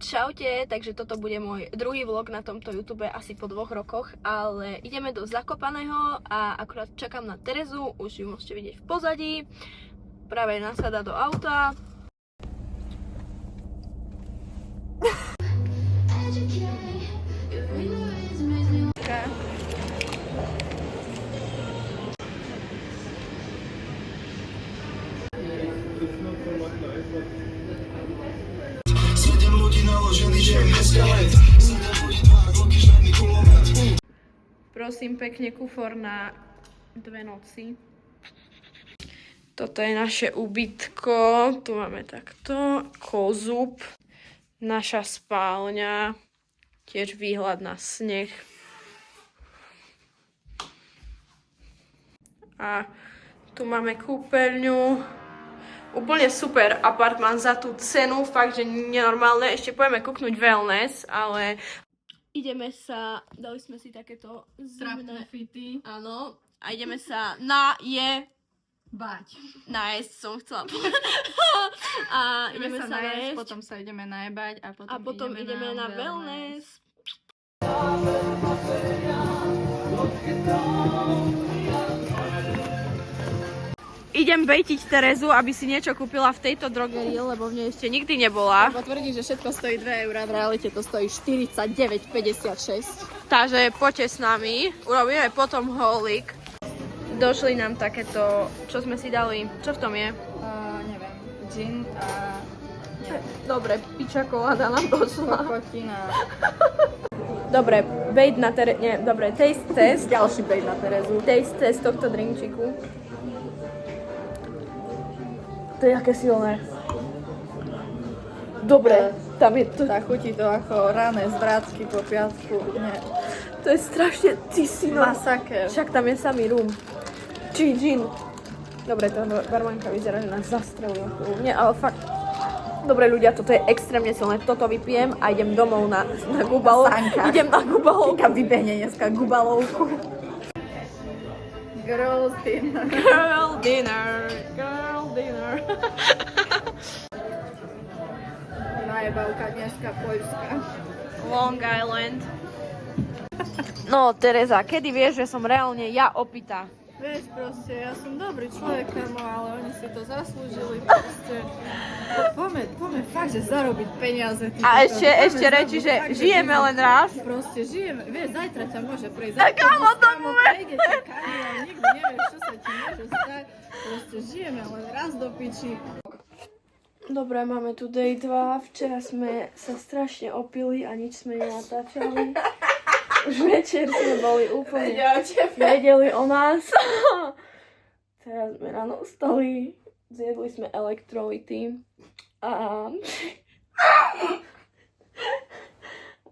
Čaute, takže toto bude môj druhý vlog na tomto YouTube asi po 2 rokoch, ale ideme do Zakopaného a akurát čakám na Terezu, už ju môžete vidieť v pozadí, práve nasadá do auta. Prosím pekne, kufor na 2 noci. Toto je naše ubytko. Tu máme takto kozub. Naša spálňa. Tiež výhľad na sneh. A tu máme kúpeľňu. Úplne super apartmán za tú cenu, fakt, že nenormálne. Ešte pojeme kúknuť wellness, ale ideme sa, dali sme si takéto zimné fity. Áno, a ideme sa Bať. najesť som chcela povedať. A ideme sa najesť. Potom sa ideme najebať a potom ideme na wellness. Idem bejtiť Terezu, aby si niečo kúpila v tejto drogerii, lebo v nej ešte nikdy nebola. Lebo tvrdí, že všetko stojí 2 €, v realite to stojí 49,56. Takže poďte s nami, urobíme potom holík. Došli nám takéto, čo sme si dali, čo v tom je? Neviem, gin a... Dobre, piča kolada nám došla. Kokotina. Dobre, bejt na Terezu, nie, dobre, taste test. Ďalší bejt na Terezu. Taste test tohto drinkčiku. To je aké silné. Dobre, tam je to... Tak chutí to ako rané zvrátsky po piatku. Nie. To je strašne tisino. Masaker. Však tam je samý rum. Či gin. Dobre, to barmanka vyzerá, že nás zastrelí. Nie, ale fakt. Dobre ľudia, toto je extrémne silné. Toto vypijem a idem domov na gubalovku. Idem na gubalovku. Kika vybehne dneska gubalovku. Girls dinner. Girl dinner. Girl dinner. Najebavka dneska poľská. Long Island. No, Tereza, kedy vieš, že som reálne ja opitá? Vieš, proste, ja som dobrý človek, kamo, ale oni si to zaslúžili, proste. Poďme fakt, že zarobiť peniaze. A ešte reči, že žijeme len raz. Proste žijeme, vieš, zajtra ťa môže prejsť. A kámo, to prejde ťa kamión, nikdy nevieš, čo sa ti môže stať. Proste žijeme len raz do piči. Dobre, máme tu day 2. Včera sme sa strašne opili a nič sme nenatáčali. Už večer sme boli úplne vedeli o nás. Teraz sme ráno vstali, zjedli sme elektrolyty a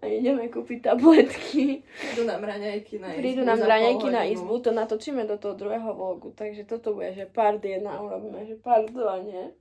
ideme kúpiť tabletky. Prídu nám raňajky na izbu. To natočíme do toho druhého vlogu, takže toto bude, že part 1 urobíme, že part 2, nie?